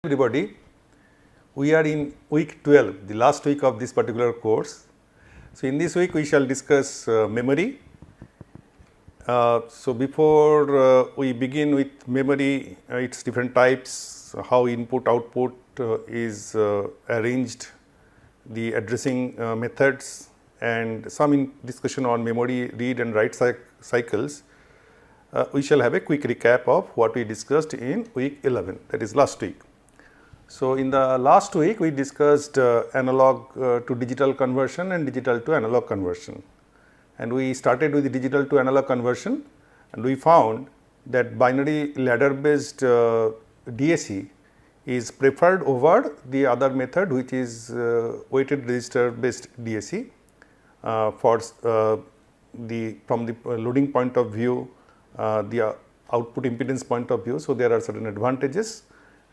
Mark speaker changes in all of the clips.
Speaker 1: Everybody, we are in week 12, the last week of this particular course. So, in this week we shall discuss memory. So, before we begin with memory, its different types, how input output is arranged, the addressing methods, and some discussion on memory read and write cycles. We shall have a quick recap of what we discussed in week 11, that is last week. So, in the last week we discussed analog to digital conversion and digital to analog conversion, and we started with the digital to analog conversion, and we found that binary ladder based DAC is preferred over the other method, which is weighted register based DAC for from the loading point of view, the output impedance point of view. So, there are certain advantages,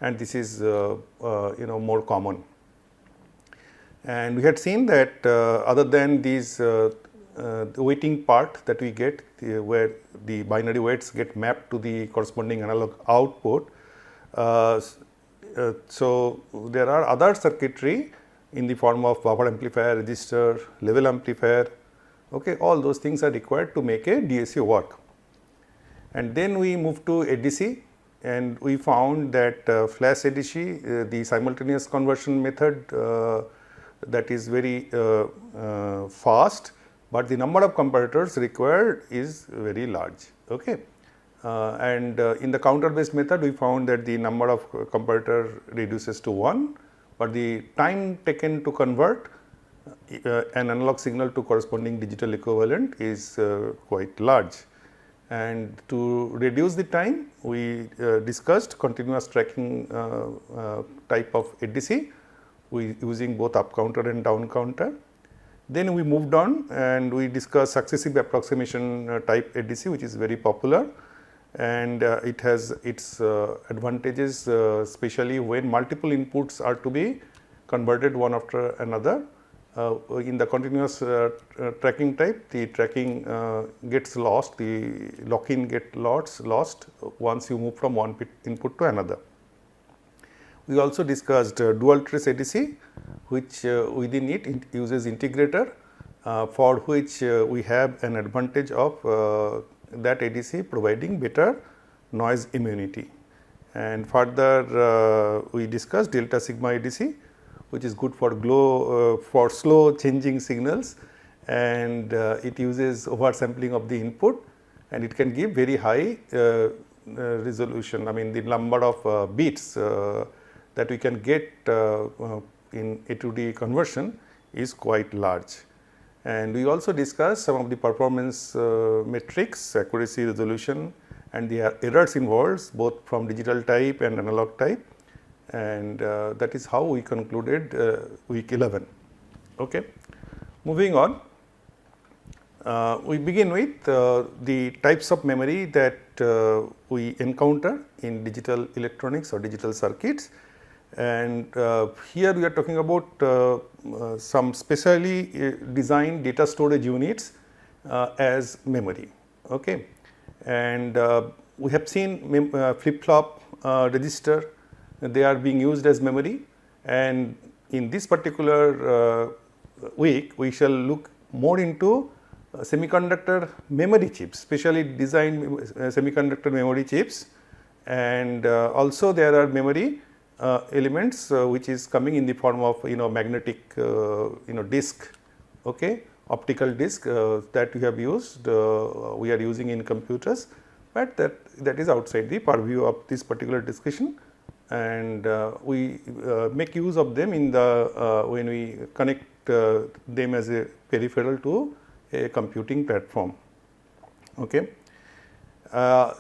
Speaker 1: and this is more common. And we had seen that other than these the weighting part that we get, where the binary weights get mapped to the corresponding analog output. So, there are other circuitry in the form of buffer amplifier, resistor, level amplifier, okay, all those things are required to make a DAC work. And then we move to ADC, and we found that flash ADC, the simultaneous conversion method, that is very fast, but the number of comparators required is very large. Okay. And in the counter based method, we found that the number of comparator reduces to 1, but the time taken to convert an analog signal to corresponding digital equivalent is quite large. And to reduce the time, we discussed continuous tracking type of ADC, using both up counter and down counter. Then we moved on and we discussed successive approximation type ADC, which is very popular, and it has its advantages, especially when multiple inputs are to be converted one after another. In the continuous tracking type, the tracking gets lost, the lock-in gets lost once you move from one input to another. We also discussed dual trace ADC, which within it uses integrator, for which we have an advantage of that ADC providing better noise immunity. And further we discussed delta sigma ADC, which is good for slow changing signals, and it uses oversampling of the input, and it can give very high resolution. I mean, the number of bits that we can get in A to D conversion is quite large. And we also discussed some of the performance metrics, accuracy, resolution, and the errors involved both from digital type and analog type. And that is how we concluded week 11. Okay. Moving on, we begin with the types of memory that we encounter in digital electronics or digital circuits, and here we are talking about some specially designed data storage units as memory. Okay. And we have seen flip-flop register, they are being used as memory, and in this particular week we shall look more into semiconductor memory chips, specially designed semiconductor memory chips, and also there are memory elements which is coming in the form of magnetic disk, okay, optical disk that we have used, we are using in computers, but that is outside the purview of this particular discussion. And we make use of them in the when we connect them as a peripheral to a computing platform. Okay.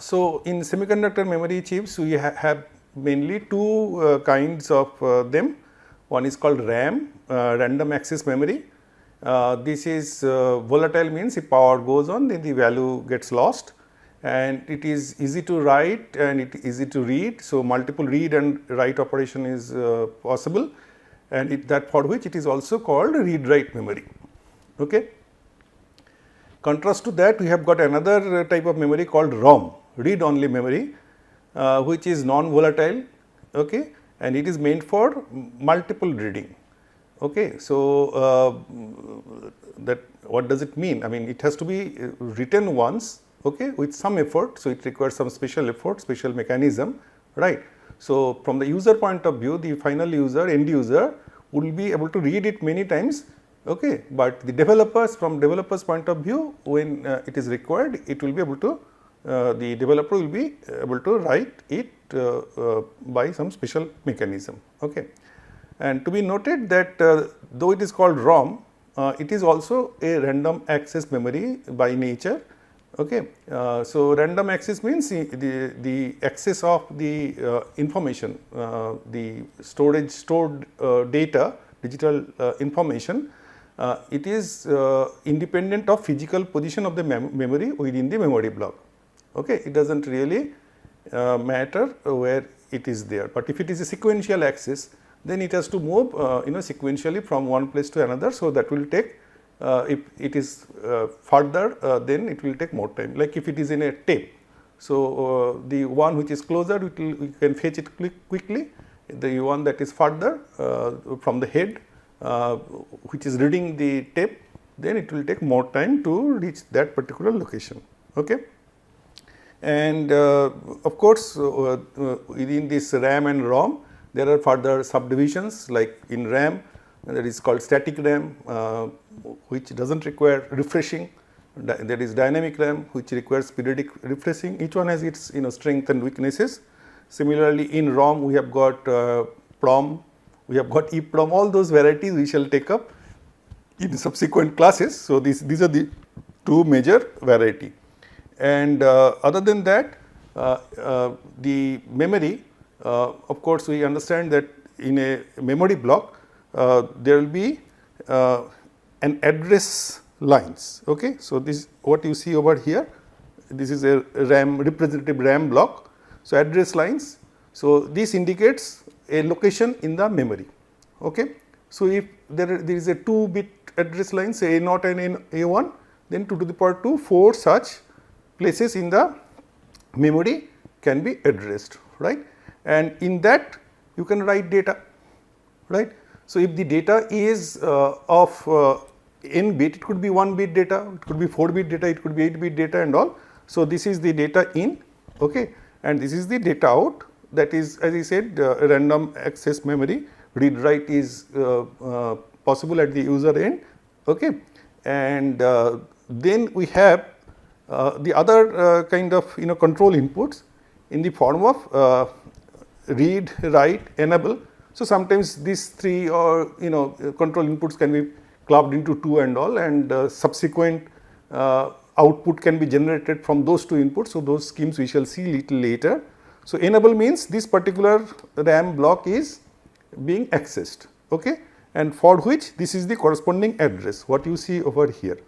Speaker 1: So, in semiconductor memory chips, we have mainly two kinds of them. One is called RAM, random access memory. This is volatile, means if power goes on, then the value gets lost, and it is easy to write and it is easy to read. So, multiple read and write operation is possible, and that for which it is also called read write memory. Okay. Contrast to that, we have got another type of memory called ROM, read only memory, which is non volatile, okay, and it is meant for multiple reading. Okay. So, that what does it mean? I mean, it has to be written once, okay, with some effort. So, it requires some special effort, special mechanism, right. So, from the user point of view, the final user, end user will be able to read it many times, okay, but the developers, from developers point of view, when it is required, it will be able to, the developer will be able to write it by some special mechanism. Okay. And to be noted that though it is called ROM, it is also a random access memory by nature. Okay. So, random access means the access of the information, the stored data, digital information, it is independent of physical position of the memory within the memory block. Okay. It does not really matter where it is there, but if it is a sequential access, then it has to move sequentially from one place to another. So, that will take, if it is further, then it will take more time, like if it is in a tape. So, the one which is closer, we can fetch it quickly, the one that is further from the head, which is reading the tape, then it will take more time to reach that particular location. Okay. And of course, within this RAM and ROM, there are further subdivisions, like in RAM, that is called static RAM, which does not require refreshing. There is dynamic RAM, which requires periodic refreshing. Each one has its strength and weaknesses. Similarly, in ROM we have got PROM, we have got EEPROM, all those varieties we shall take up in subsequent classes. So, these are the two major variety. And other than that, the memory, of course, we understand that in a memory block, there will be an address lines. Okay. So, this what you see over here, this is a RAM, representative RAM block. So, address lines. So, this indicates a location in the memory. Okay. So, if there is a 2-bit address line, say A0 and A1, then 2 to the power 2, 4 such places in the memory can be addressed, right. And in that you can write data, right. So, if the data is of n bit, it could be 1-bit data, it could be 4-bit data, it could be 8-bit data and all. So, this is the data in, okay, and this is the data out, that is, as I said, random access memory, read write is possible at the user end, okay. And then we have the other kind of control inputs in the form of read, write, enable. So, sometimes these three or control inputs can be clubbed into 2 and all, and subsequent output can be generated from those 2 inputs. So, those schemes we shall see little later. So, enable means this particular RAM block is being accessed, okay, and for which this is the corresponding address, what you see over here.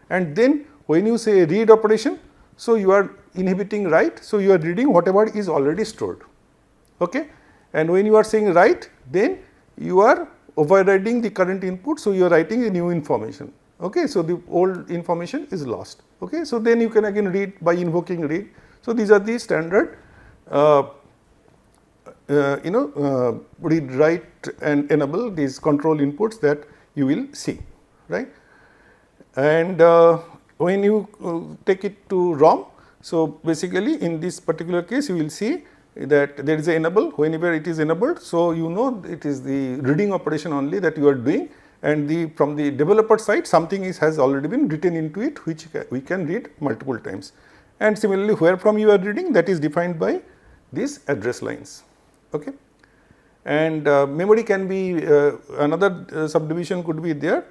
Speaker 1: And then when you say read operation, so you are inhibiting write, so you are reading whatever is already stored, okay. And when you are saying write, then you are overriding the current input, so you are writing a new information, okay. So, the old information is lost, okay. So, then you can again read by invoking read. So, these are the standard read, write and enable, these control inputs that you will see, right. And when you take it to ROM, so basically in this particular case you will see that there is a enable, whenever it is enabled. So, you know it is the reading operation only that you are doing, and from the developer side something has already been written into it, which we can read multiple times. And similarly, where from you are reading, that is defined by these address lines, okay. And memory can be another subdivision could be there,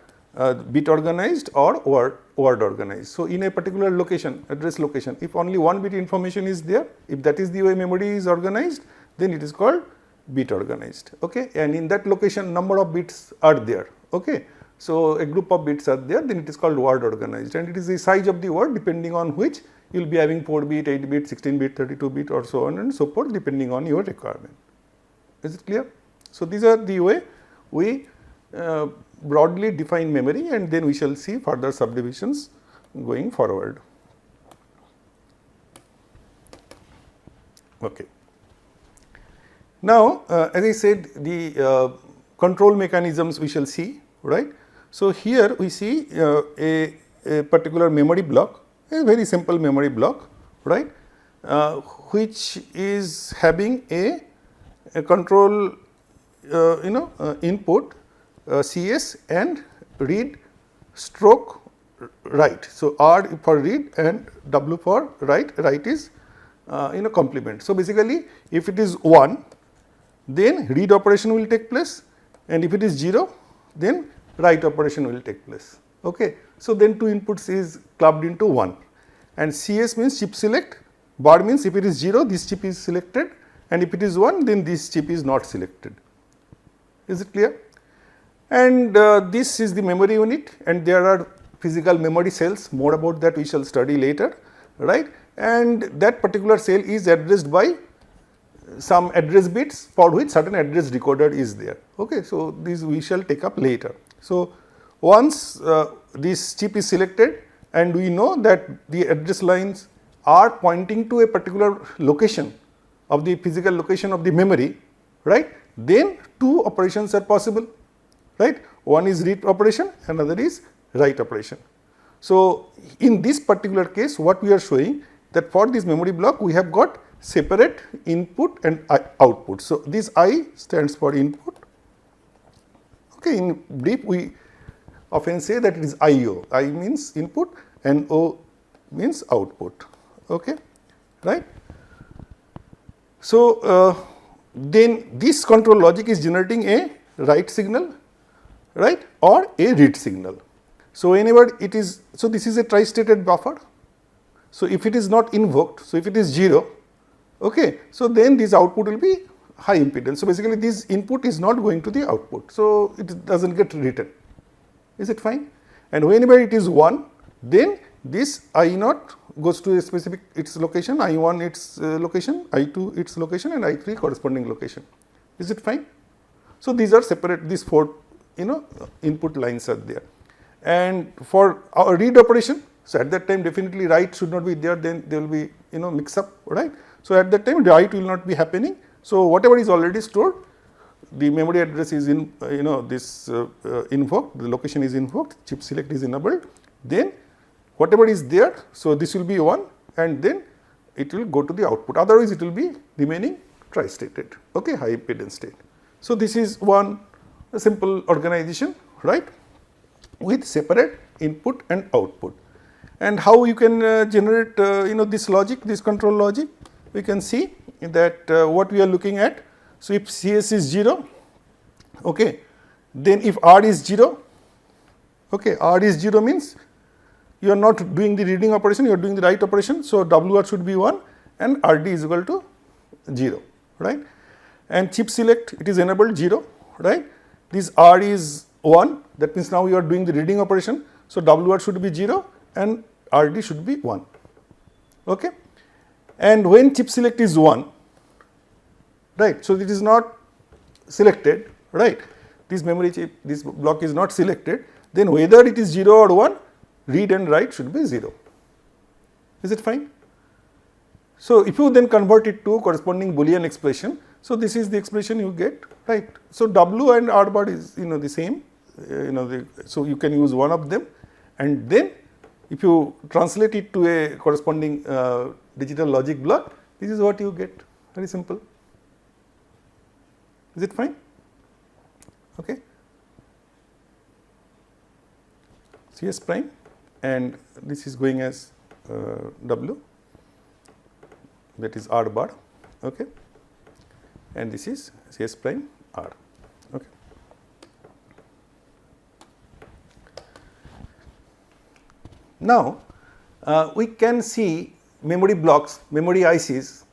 Speaker 1: bit organized or word organized. So, in a particular location, address location, if only 1 bit information is there, if that is the way memory is organized, then it is called bit organized, okay. And in that location number of bits are there, okay. So, a group of bits are there, then it is called word organized, and it is the size of the word depending on which you will be having 4 bit, 8 bit, 16 bit, 32 bit or so on and so forth depending on your requirement. Is it clear? So, these are the way we broadly define memory, and then we shall see further subdivisions going forward. Okay. Now, as I said, the control mechanisms we shall see, right. So, here we see a particular memory block, a very simple memory block, right, which is having a control input CS and read stroke write. So, R for read and W for write, write is complement. So, basically if it is 1, then read operation will take place, and if it is 0, then write operation will take place. Okay. So, then two inputs is clubbed into 1, and CS means chip select, bar means if it is 0 this chip is selected, and if it is 1 then this chip is not selected. Is it clear? And this is the memory unit, and there are physical memory cells, more about that we shall study later, right, and that particular cell is addressed by some address bits for which certain address decoder is there. Okay. So, this we shall take up later. So, once this chip is selected and we know that the address lines are pointing to a particular location of the physical location of the memory, right, then two operations are possible, right. One is read operation, another is write operation. So, in this particular case what we are showing that for this memory block we have got separate input and output. So, this I stands for input. Okay. In brief we often say that it is IO, I means input and O means output. Okay. Right. So, then this control logic is generating a write signal, right, or a read signal. So, whenever it is, so this is a tri-stated buffer. So, if it is not invoked, so if it is 0, okay, so then this output will be high impedance. So, basically this input is not going to the output. So, it does not get written. Is it fine? And whenever it is 1, then this I0 goes to a specific its location, I1 its location, I2 its location, and I3 corresponding location. Is it fine? So, these are separate, these 4 input lines are there. And for our read operation, so at that time definitely write should not be there, then there will be mix up, right. So, at that time write will not be happening. So, whatever is already stored, the memory address is in this invoked, the location is invoked, chip select is enabled, then whatever is there, so this will be 1 and then it will go to the output, otherwise it will be remaining tri-stated, okay, high impedance state. So, this is one simple organization, right, with separate input and output. And how you can generate this logic, this control logic, we can see that what we are looking at. So, if CS is 0, okay, then if R is 0, okay, R is 0 means you are not doing the reading operation, you are doing the write operation. So, WR should be 1 and RD is equal to 0, right. And chip select, it is enabled 0, right. This R is 1, that means now you are doing the reading operation. So, WR should be 0 and RD should be 1, okay. And when chip select is 1, right, so it is not selected, right, this memory chip, this block is not selected, then whether it is 0 or 1, read and write should be 0. Is it fine? So, if you then convert it to corresponding Boolean expression, so this is the expression you get, right. So, W and R bar is the same, so you can use one of them, and then if you translate it to a corresponding digital logic block, this is what you get, very simple. Is it fine? Okay. CS prime, and this is going as W, that is R bar, okay, and this is CS prime R, okay. Now, we can see memory blocks, memory ICs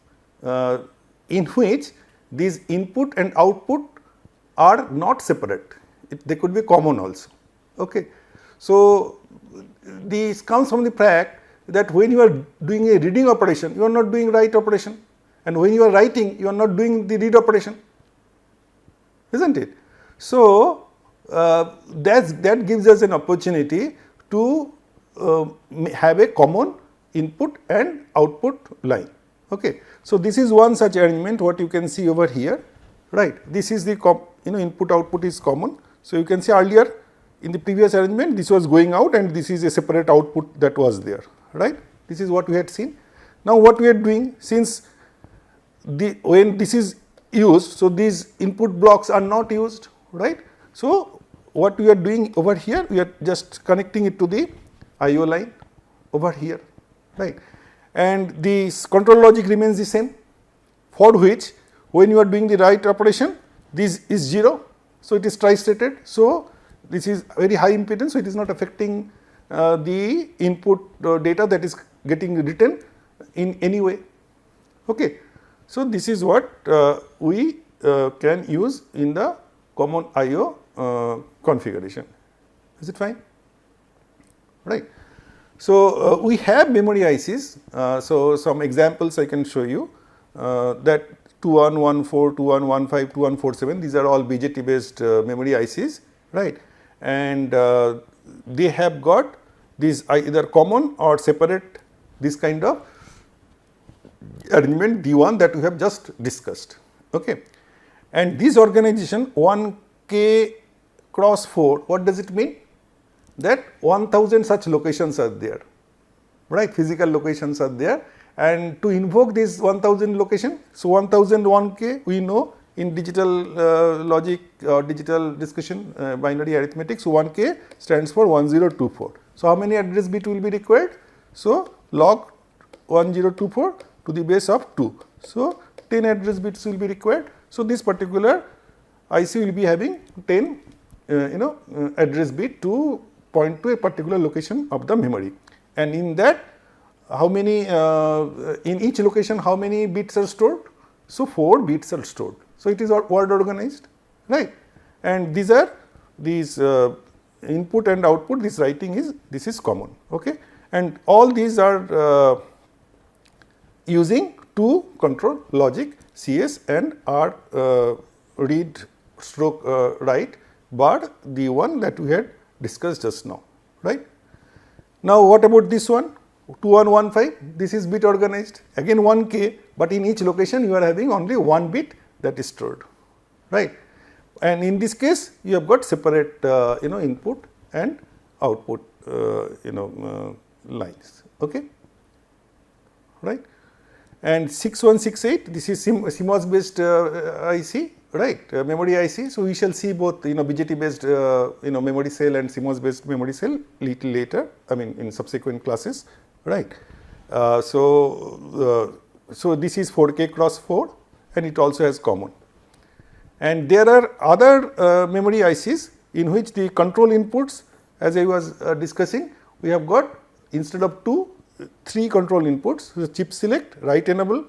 Speaker 1: in which these input and output are not separate, they could be common also, okay. So, this comes from the fact that when you are doing a reading operation, you are not doing write operation, and when you are writing, you are not doing the read operation, isn't it? So, that gives us an opportunity to have a common input and output line, okay. So, this is one such arrangement what you can see over here, right. This is the input output is common. So, you can see earlier in the previous arrangement this was going out and this is a separate output that was there, right. This is what we had seen. Now, what we are doing, since when this is used, so these input blocks are not used, right. So, what we are doing over here, we are just connecting it to the IO line over here, right, and this control logic remains the same, for which when you are doing the write operation, this is 0, so it is tri-stated. So, this is very high impedance, so it is not affecting the input data that is getting written in any way. Okay. So, this is what we can use in the common IO configuration. Is it fine? Right. So, we have memory ICs. So, some examples I can show you that 2114, 2115, 2147, these are all BJT based memory ICs, right, and they have got these either common or separate this kind of arrangement D1 that we have just discussed. Okay. And this organization 1K cross 4, what does it mean? That 1000 such locations are there, right, physical locations are there, and to invoke this 1000 location, so 1001K we know in digital logic or digital discussion binary arithmetic, so 1K stands for 1024. So, how many address bit will be required? So, log 1024 to the base of 2. So, 10 address bits will be required. So, this particular IC will be having 10 address bit to point to a particular location of the memory, and in that how many in each location how many bits are stored? So, 4 bits are stored. So, it is word organized, right, and these are these input and output, this writing is, this is common, okay, and all these are using two control logic CS and R read stroke write bar, the one that we had discussed just now, right. Now, what about this one 2115, this is bit organized, again 1K, but in each location you are having only one bit that is stored, right, and in this case you have got separate input and output lines, okay, right. And 6168, this is CMOS based IC, right, memory IC. So, we shall see both BJT based memory cell and CMOS based memory cell little later, I mean in subsequent classes, right. So, this is 4K cross 4 and it also has common, and there are other memory ICs in which the control inputs, as I was discussing, we have got instead of 2, 3 control inputs, so chip select, write enable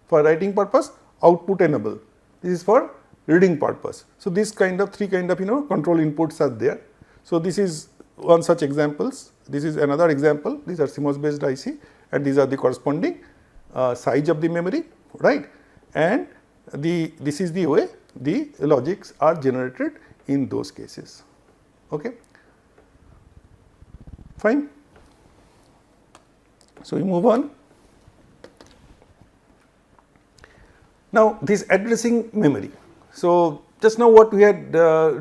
Speaker 1: for writing purpose, output enable, this is for reading purpose. So, this kind of 3 kind of control inputs are there. So, this is one such examples, this is another example, these are CMOS based IC and these are the corresponding size of the memory, right, and this is the way the logics are generated in those cases, okay, fine. So, we move on. Now, this addressing memory. So, just now what we had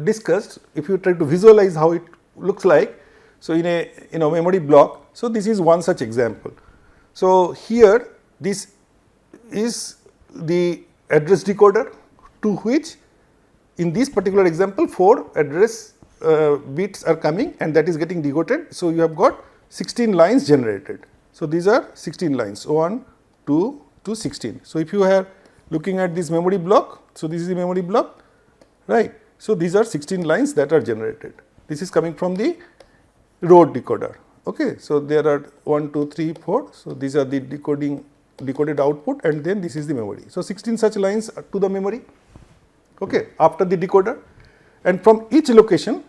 Speaker 1: discussed, if you try to visualize how it looks like, so in a memory block, so this is one such example. So, here this is the address decoder to which in this particular example 4 address bits are coming and that is getting decoded. So, you have got 16 lines generated. So, these are 16 lines 1, 2 to 16. So, if you are looking at this memory block, so this is the memory block, right. So, these are 16 lines that are generated. This is coming from the road decoder. Okay. So, there are 1, 2, 3, 4. So, these are the decoded output and then this is the memory. So, 16 such lines to the memory, okay, after the decoder, and from each location,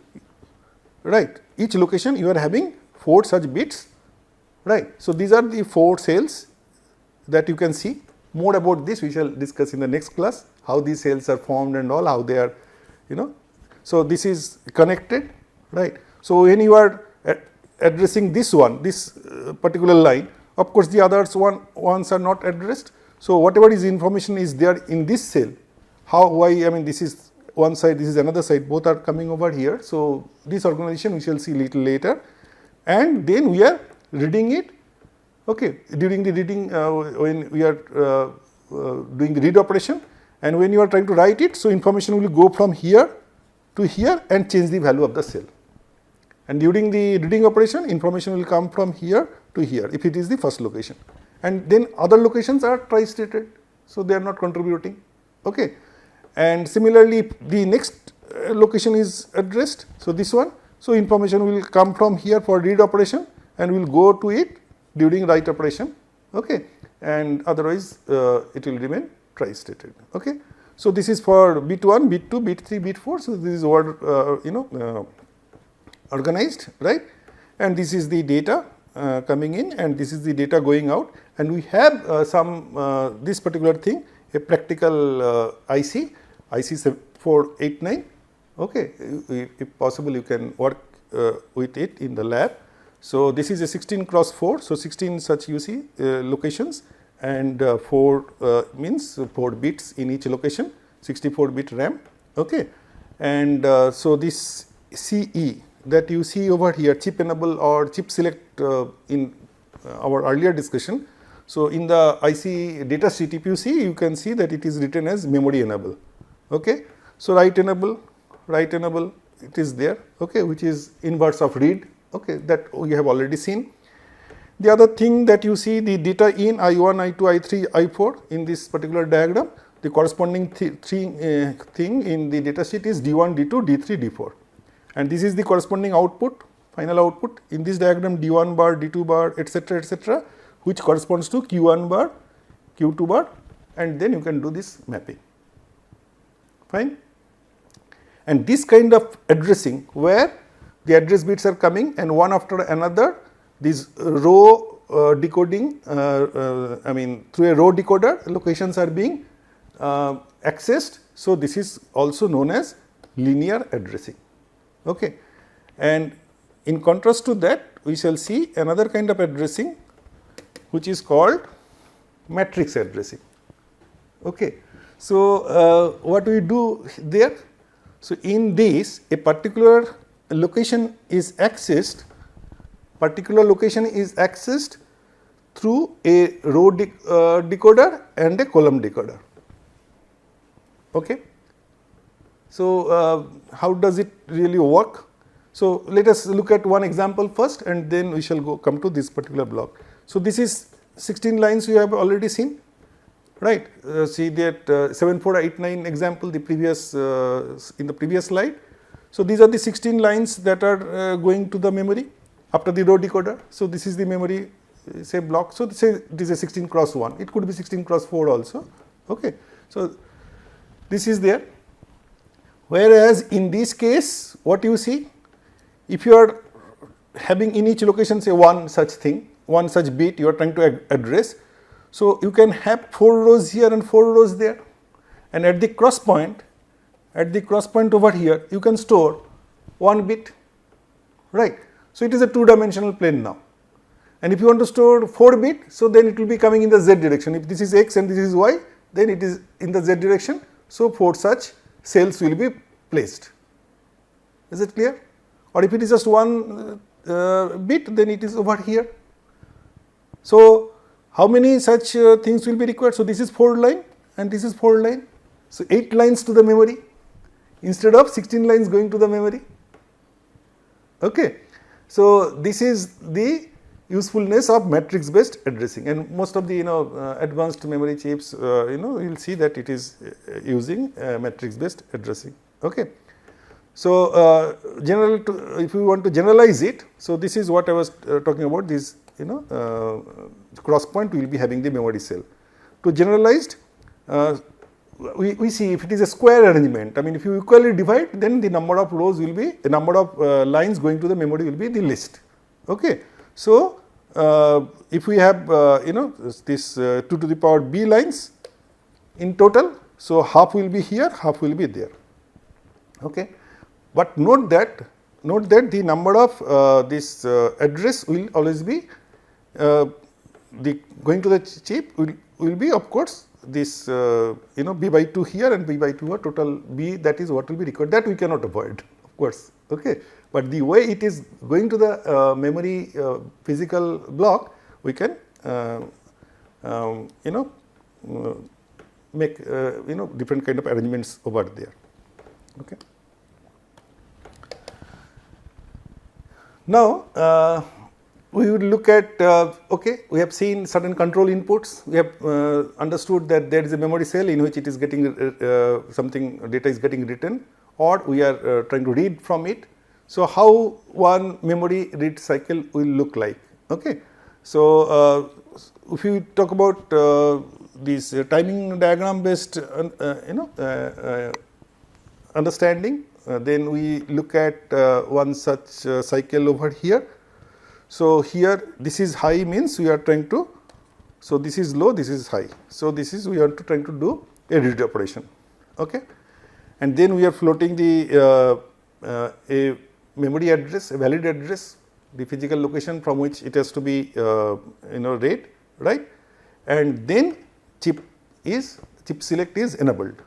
Speaker 1: right, each location you are having 4 such bits, right. So, these are the 4 cells that you can see. More about this we shall discuss in the next class, how these cells are formed and all, how they are, So, this is connected, right. So, when you are addressing this one, this particular line, of course, the others ones are not addressed. So, whatever is information is there in this cell why, I mean, this is one side, this is another side, both are coming over here. So, this organization we shall see little later, and then we are reading it. Okay, during the reading, when we are doing the read operation, and when you are trying to write it, so information will go from here to here and change the value of the cell. And during the reading operation, information will come from here to here if it is the first location, and then other locations are tri-stated, so they are not contributing. Okay, and similarly, if the next location is addressed, so this one, so information will come from here for read operation and will go to it during write operation. Okay, and otherwise it will remain tri-stated. Okay, so this is for bit 1, bit 2, bit 3, bit 4. So this is what organized, right? And this is the data coming in, and this is the data going out, and we have this particular thing, a practical IC 489. Okay, if possible you can work with it in the lab. So this is a 16 cross 4, so 16 such UC locations, and 4 means 4 bits in each location, 64 bit RAM. Okay, and so this CE that you see over here, chip enable or chip select in our earlier discussion. So in the IC data sheet, if you see, you can see that it is written as memory enable. Okay, so write enable, it is there. Okay, which is inverse of read. Okay, that we have already seen. The other thing that you see, the data in I1, I2, I3, I4 in this particular diagram, the corresponding thing in the data sheet is D1, D2, D3, D4, and this is the corresponding output, final output in this diagram, D1 bar, D2 bar, etc., which corresponds to Q1 bar, Q2 bar, and then you can do this mapping. Fine. And this kind of addressing, where the address bits are coming and one after another, these row decoding, I mean through a row decoder, locations are being accessed. So this is also known as linear addressing. Okay, and in contrast to that, we shall see another kind of addressing, which is called matrix addressing. Okay, so what we do there? So in this, a particular location is accessed. Through a row decoder and a column decoder. Okay. So how does it really work? So let us look at one example first, and then we shall come to this particular block. So this is 16 lines you have already seen, right? See that 7489 example, the previous in the previous slide. So these are the 16 lines that are going to the memory after the row decoder. So this is the memory, say block. So say this is 16 cross 1. It could be 16 cross 4 also. Okay. So this is there. Whereas in this case, what you see, if you are having in each location say one such thing, one such bit you are trying to address. So you can have 4 rows here and 4 rows there, and at the cross point over here, you can store 1 bit, right? So it is a 2-dimensional plane now, and if you want to store 4 bit, so then it will be coming in the z direction. If this is x and this is y, then it is in the z direction. So 4 such cells will be placed. Is it clear? Or if it is just 1 bit, then it is over here. So how many such things will be required? So this is 4 line and this is 4 line. So 8 lines to the memory instead of 16 lines going to the memory. Okay. So this is the usefulness of matrix based addressing, and most of the advanced memory chips you will see that it is using matrix based addressing. Okay. So if we want to generalize it, so this is what I was talking about, this cross point will be having the memory cell. To generalized, we see if it is a square arrangement, I mean if you equally divide, then the number of rows will be, the number of lines going to the memory will be the least. Okay. So if we have this 2 to the power b lines in total, so half will be here, half will be there. Okay. But note that the number of this address will always be the going to the chip will be of course this b by 2 here and b by 2 are total b, that is what will be required, that we cannot avoid, of course. Okay. But the way it is going to the memory physical block, we can make different kind of arrangements over there. Okay. Now, we would look at okay, we have seen certain control inputs, we have understood that there is a memory cell in which it is getting something data is getting written, or we are trying to read from it. So, how one memory read cycle will look like. Okay. So, if you talk about this timing diagram based understanding, then we look at one such cycle over here. So, here this is high, means we are trying to, so this is low, this is high. So, this is we are trying to do a read operation. Okay. And then we are floating the a memory address, a valid address, the physical location from which it has to be read, right, and then chip select is enabled.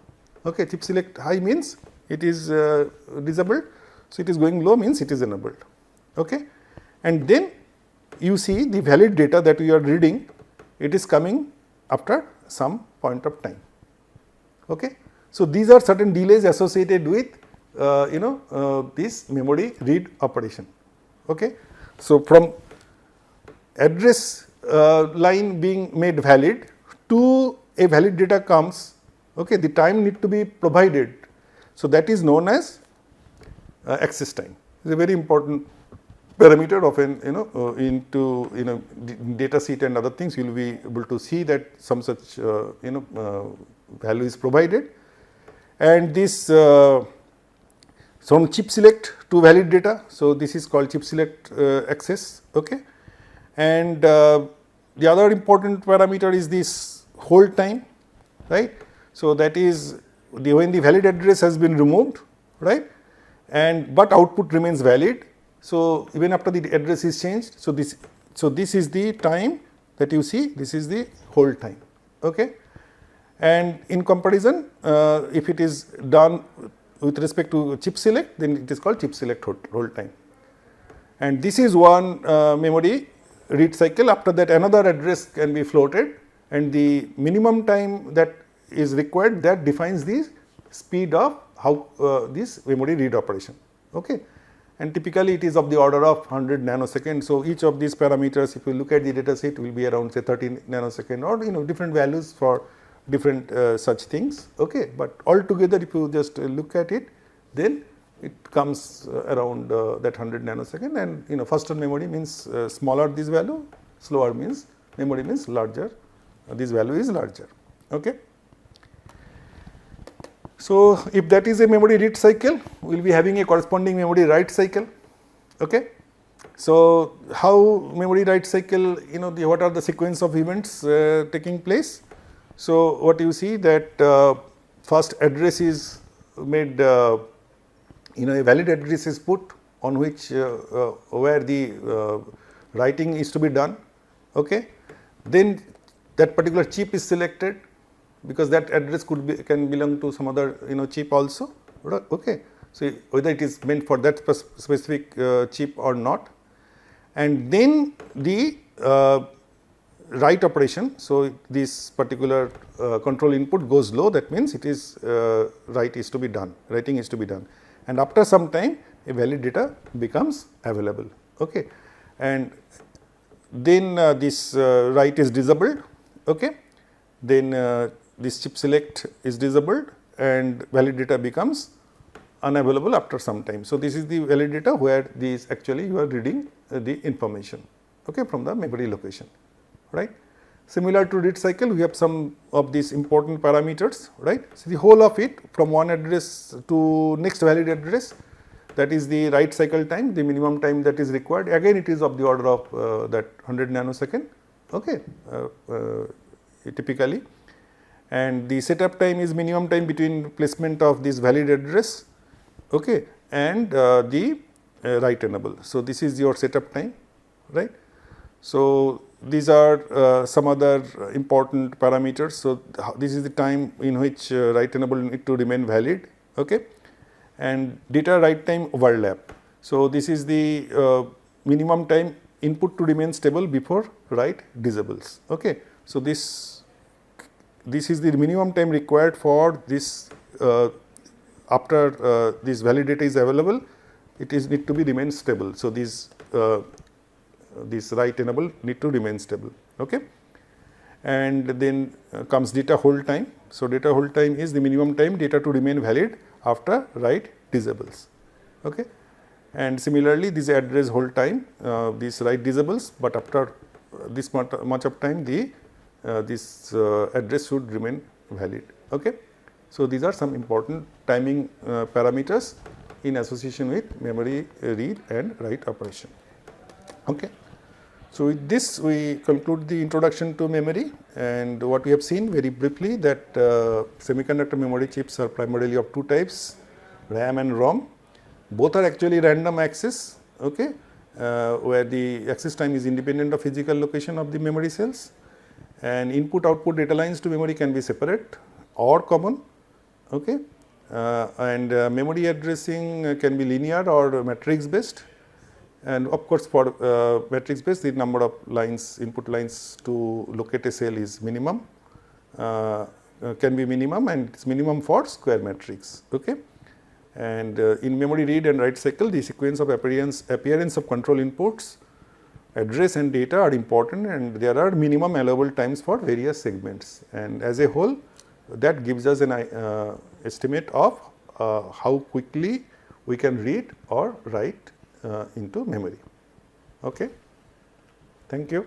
Speaker 1: Okay. Chip select high means it is disabled, so it is going low means it is enabled. Okay. And then you see the valid data that we are reading, it is coming after some point of time. Okay. So, these are certain delays associated with this memory read operation. Okay. So, from address line being made valid to a valid data comes, okay, the time need to be provided. So, that is known as access time. It is a very important parameter of an into data sheet and other things, you will be able to see that some such value is provided, and this from chip select to valid data. So, this is called chip select access. Okay. And the other important parameter is this hold time, right. So, that is when the valid address has been removed, right, and but output remains valid. So, even after the address is changed, so this is the time that you see, this is the hold time. Okay. And in comparison, if it is done with respect to chip select, then it is called chip select hold time. And this is one memory read cycle. After that, another address can be floated, and the minimum time that is required, that defines the speed of how this memory read operation. Okay. And typically it is of the order of 100 nanoseconds. So, each of these parameters, if you look at the data set, will be around say 30 nanosecond, or different values for different such things. Okay. But altogether, if you just look at it, then it comes around that 100 nanosecond, and faster memory means smaller this value, slower means memory means larger, this value is larger. Okay. So, if that is a memory read cycle, we will be having a corresponding memory write cycle. Okay. So, how memory write cycle, what are the sequence of events taking place? So, what you see that first address is made, a valid address is put on which where the writing is to be done. Okay. Then that particular chip is selected, because that address can belong to some other chip also. Okay. So, whether it is meant for that specific chip or not, and then the write operation. So, this particular control input goes low, that means it is writing is to be done, and after some time a valid data becomes available. Okay. And then this write is disabled. Okay. Then this chip select is disabled, and valid data becomes unavailable after some time. So, this is the valid data where this actually you are reading the information, okay, from the memory location, right. Similar to read cycle, we have some of these important parameters, right. So, the whole of it from one address to next valid address, that is the write cycle time, the minimum time that is required, again it is of the order of that 100 nanosecond, okay, typically. And the setup time is minimum time between placement of this valid address, okay, and the write enable. So, this is your setup time, right. So, these are some other important parameters. So, this is the time in which write enable need to remain valid, okay, and data write time overlap. So, this is the minimum time input to remain stable before write disables. Okay. So, this is the minimum time required for this after this valid data is available, it is need to be remain stable. So, this write enable need to remain stable. Okay. And then comes data hold time. So, data hold time is the minimum time data to remain valid after write disables. Okay. And similarly, this address hold time, this write disables, but after this much of time this address should remain valid. Okay. So, these are some important timing parameters in association with memory read and write operation. Okay. So, with this we conclude the introduction to memory, and what we have seen very briefly that semiconductor memory chips are primarily of two types, RAM and ROM. Both are actually random access, okay, where the access time is independent of physical location of the memory cells, and input output data lines to memory can be separate or common, okay, and memory addressing can be linear or matrix based. And of course, for matrix based, the number of lines, input lines to locate a cell is minimum, can be minimum, and it's minimum for square matrix. Okay. And in memory read and write cycle, the sequence of appearance of control inputs, address and data are important, and there are minimum allowable times for various segments. And as a whole, that gives us an estimate of how quickly we can read or write into memory. Okay. Thank you.